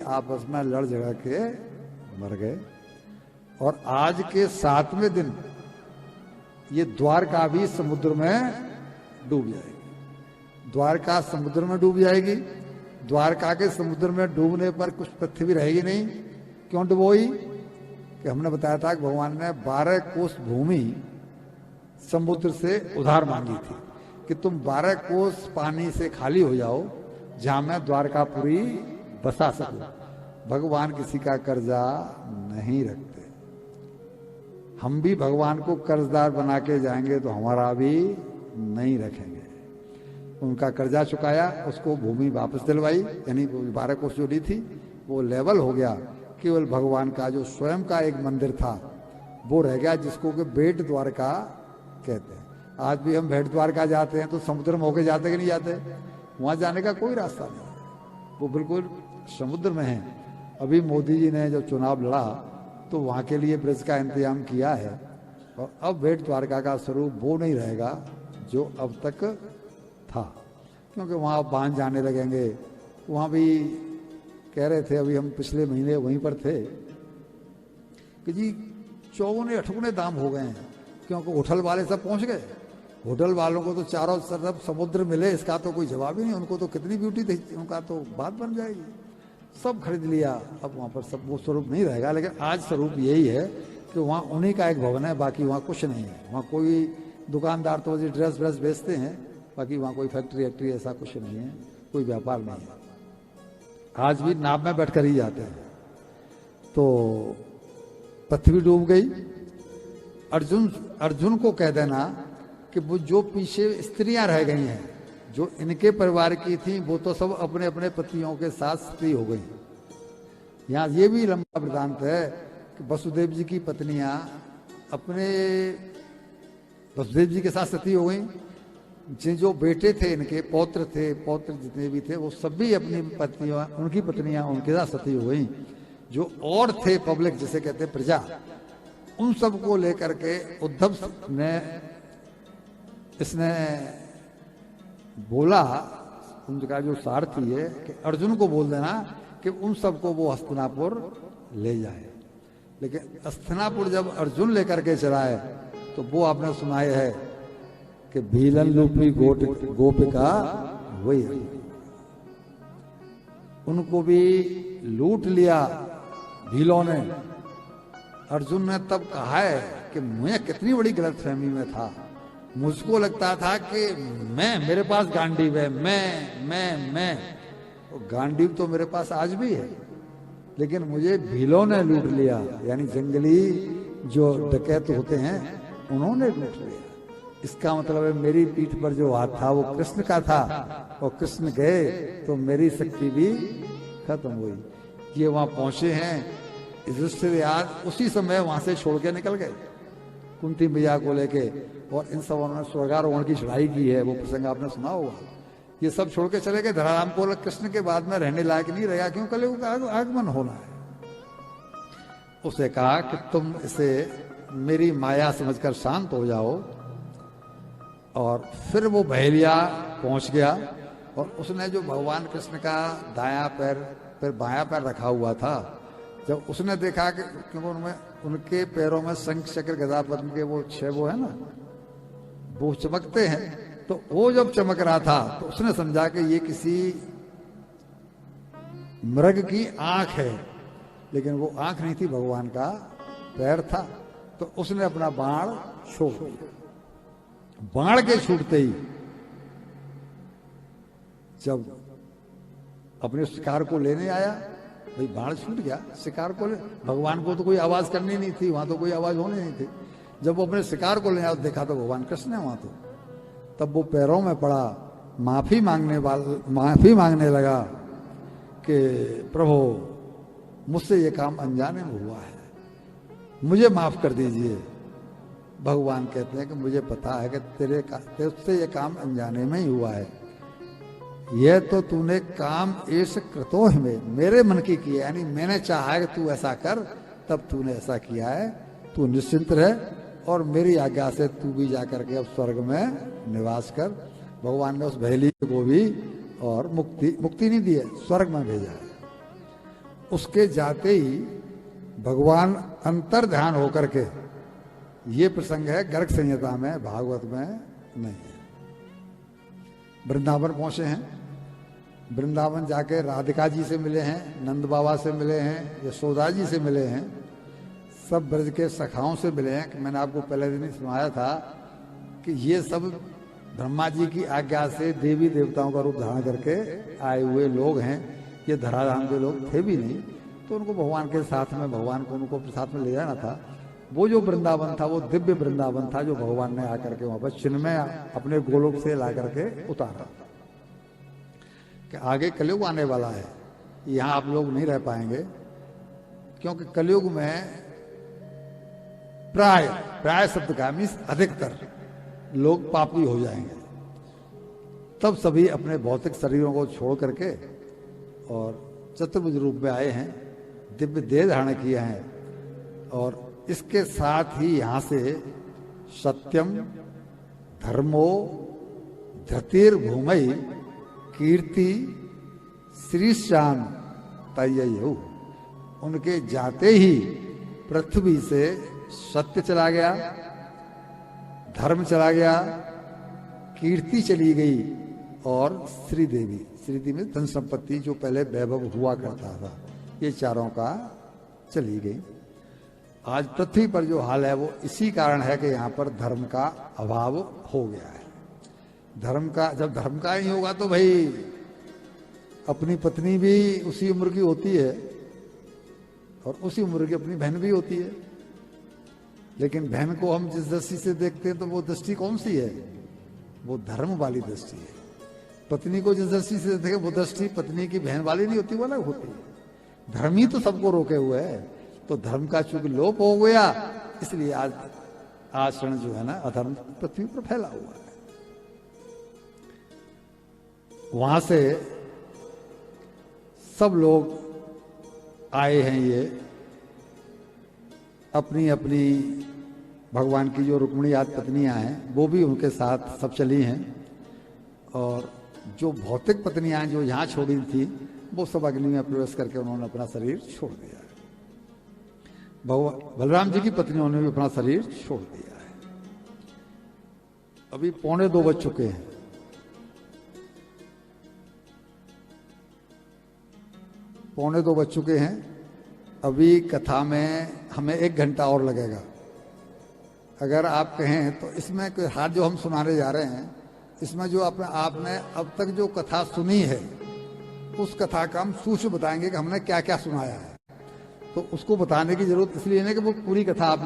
आपस में लड़ झगड़ के मर गए। और आज के 7वें दिन ये द्वारका भी समुद्र में डूब जाएगी। द्वारका समुद्र में डूब जाएगी। द्वारका के समुद्र में डूबने पर कुछ पृथ्वी रहेगी नहीं। क्यों डुबोई? कि हमने बताया था कि भगवान ने 12 कोस भूमि समुद्र से उधार मांगी थी कि तुम 12 कोस पानी से खाली हो जाओ, जहां मैं द्वारकापुरी बसा सकूं। भगवान किसी का कर्जा नहीं रखते। हम भी भगवान को कर्जदार बना के जाएंगे तो हमारा भी नहीं रखेंगे। उनका कर्जा चुकाया, उसको भूमि वापस दिलवाई, यानी 12 कोस जो ली थी वो लेवल हो गया। केवल भगवान का जो स्वयं का एक मंदिर था वो रह गया, जिसको कि भेंट द्वारका कहते हैं। आज भी हम भेंट द्वारका जाते हैं तो समुद्र में होके जाते कि नहीं जाते? वहां जाने का कोई रास्ता नहीं है, वो बिल्कुल समुद्र में है। अभी मोदी जी ने जब चुनाव लड़ा तो वहां के लिए ब्रिज का इंतजाम किया है, और अब भेंट द्वारका का स्वरूप वो नहीं रहेगा जो अब तक था, क्योंकि वहां बांध जाने लगेंगे। वहां भी कह रहे थे, अभी हम पिछले महीने वहीं पर थे, कि जी 54-58 दाम हो गए हैं, क्योंकि होटल वाले सब पहुंच गए। होटल वालों को तो चारों तरफ समुद्र मिले, इसका तो कोई जवाब ही नहीं। उनको तो कितनी ब्यूटी थी, उनका तो बात बन जाएगी। सब खरीद लिया। अब वहां पर सब वो स्वरूप नहीं रहेगा, लेकिन आज स्वरूप यही है कि वहां उन्हीं का एक भवन है, बाकी वहां कुछ नहीं है। वहां कोई दुकानदार तो ड्रेस व्रेस बेचते हैं, बाकी वहां कोई फैक्ट्री वैक्ट्री ऐसा कुछ नहीं है, कोई व्यापार नहीं है। आज भी नाव में बैठकर ही जाते हैं। तो पृथ्वी डूब गई। अर्जुन को कह देना कि वो जो पीछे स्त्रियां रह गई हैं, जो इनके परिवार की थी, वो तो सब अपने अपने पतियों के साथ स्त्री हो गई। यहाँ ये भी लंबा वृतांत है कि वसुदेव जी की पत्नियां अपने वसुदेव जी के साथ सती हो गई। जो बेटे थे, इनके पौत्र थे, पौत्र जितने भी थे, वो सभी अपनी पत्नियां, उनकी पत्नियां उनके साथ सती हो गई। जो और थे पब्लिक, जिसे कहते हैं प्रजा, उन सबको लेकर के उद्धव ने इसने बोला, उनका जो सारथी है, कि अर्जुन को बोल देना कि उन सबको वो हस्तिनापुर ले जाए। लेकिन हस्तिनापुर जब अर्जुन लेकर के चला है तो वो आपने सुनाए है कि भीलन रूपी गोपिका वही है। उनको भी लूट लिया भीलों ने। अर्जुन ने तब कहा है कि मैं कितनी बड़ी गलतफहमी में था। मुझको लगता था कि मेरे पास गांडीव है, मैं गांडीव तो मेरे पास आज भी है, लेकिन मुझे भीलों ने लूट लिया। यानी जंगली जो डकैत होते हैं, उन्होंने लूट लिया। इसका मतलब है मेरी पीठ पर जो हाथ था वो कृष्ण का था, और कृष्ण गए तो मेरी शक्ति भी खत्म हुई। ये वहां पहुंचे हैं, युधिष्ठिर आज उसी समय वहां से छोड़ के निकल गए कुंती मैया को लेके, और इन सब ने स्वर्गारोहण की चढ़ाई की है। वो प्रसंग आपने सुना होगा। ये सब छोड़ के चले गए। धराराम को कृष्ण के बाद में रहने लायक नहीं रहेगा, क्यों? कलयुग का आगमन होना है। उसे कहा कि तुम इसे मेरी माया समझकर शांत हो जाओ। और फिर वो बहेलिया पहुंच गया, और उसने जो भगवान कृष्ण का दायां पैर फिर बायां पैर रखा हुआ था, जब उसने देखा कि क्योंकि उनमें उनके पैरों में शंख चक्र गदा पद्म के वो 6 वो है ना, वो चमकते हैं, तो वो जब चमक रहा था तो उसने समझा कि ये किसी मृग की आंख है, लेकिन वो आंख नहीं थी, भगवान का पैर था। तो उसने अपना बाण छोड़ दिया। बाण के छूटते ही जब अपने शिकार को लेने आया, भाई बाण छूट गया, शिकार को ले, भगवान को तो कोई आवाज करनी नहीं थी, वहां तो कोई आवाज होनी नहीं थी। जब वो अपने शिकार को लेने आया, देखा तो भगवान कृष्ण है वहां। तो तब वो पैरों में पड़ा, माफी मांगने लगा कि प्रभु मुझसे ये काम अनजाने में हुआ है, मुझे माफ कर दीजिए। भगवान कहते हैं कि मुझे पता है कि तेरे ये काम अनजाने में ही हुआ है। यह तो तूने काम ऐसे कृतो में मेरे मन की किया, यानी मैंने चाहा है कि तू ऐसा कर, तब तूने ऐसा किया है। तू निश्चिंत रह, और मेरी आज्ञा से तू भी जाकर के अब स्वर्ग में निवास कर। भगवान ने उस बहेली को भी और मुक्ति नहीं दी है, स्वर्ग में भेजा है। उसके जाते ही भगवान अंतर ध्यान होकर के, ये प्रसंग है गर्ग संहिता में, भागवत में नहीं है। वृंदावन पहुंचे हैं, वृंदावन जाके राधिका जी से मिले हैं, नंद बाबा से मिले हैं, यशोदा जी से मिले हैं, सब ब्रज के सखाओं से मिले हैं। कि मैंने आपको पहले दिन ही सुनाया था कि ये सब ब्रह्मा जी की आज्ञा से देवी देवताओं का रूप धारण करके आए हुए लोग हैं। ये धराधाम के लोग थे भी नहीं, तो उनको भगवान के साथ में, भगवान को उनको साथ में ले जाना था। वो जो वृंदावन था वो दिव्य वृंदावन था, जो भगवान ने आकर के वहां पर चिन्मय अपने गोलोक से ला करके उतारा कि आगे कलयुग आने वाला है, यहां आप लोग नहीं रह पाएंगे, क्योंकि कलयुग में प्राय शब्द का मीन्स अधिकतर लोग पापी हो जाएंगे। तब सभी अपने भौतिक शरीरों को छोड़ करके और चतुर्भुज रूप में आए हैं, दिव्य देह धारण किए हैं। और इसके साथ ही यहां से सत्यम धर्मो धृतिर्भूमि कीर्ति श्रीशान तय्यु, उनके जाते ही पृथ्वी से सत्य चला गया, धर्म चला गया, कीर्ति चली गई और श्रीदेवी में धन संपत्ति जो पहले वैभव हुआ करता था, ये चारों का चली गई। आज पृथ्वी पर जो हाल है वो इसी कारण है कि यहाँ पर धर्म का अभाव हो गया है। धर्म का, जब धर्म का ही होगा तो भाई अपनी पत्नी भी उसी उम्र की होती है और उसी उम्र की अपनी बहन भी होती है, लेकिन बहन को हम जिस दृष्टि से देखते हैं तो वो दृष्टि कौन सी है? वो धर्म वाली दृष्टि है। पत्नी को जिस दृष्टि से देखें वो दृष्टि पत्नी की बहन वाली नहीं होती, वो अलग होती है। धर्म ही तो सबको रोके हुए है, तो धर्म का चूंकि लोप हो गया, इसलिए आज आचरण जो है ना अधर्म पृथ्वी पर फैला हुआ है। वहां से सब लोग आए हैं, ये अपनी अपनी भगवान की जो रुक्मिणी आदि पत्नियां हैं वो भी उनके साथ सब चली हैं, और जो भौतिक पत्नियां जो यहाँ छोड़ी थी वो सब अग्नि में प्रवेश करके उन्होंने अपना शरीर छोड़ दिया है। बलराम जी की पत्नियों ने भी अपना शरीर छोड़ दिया है। अभी 1:45 बज चुके हैं। पौने 2 बज चुके हैं। अभी कथा में हमें 1 घंटा और लगेगा। अगर आप कहें तो इसमें कोई हाथ जो हम सुनाने जा रहे हैं, इसमें जो आपने अब तक जो कथा सुनी है उस कथा का हम सूक्ष्म बताएंगे कि हमने क्या क्या सुनाया है। तो उसको बताने की जरूरत इसलिए नहीं कि वो पूरी कथा आपने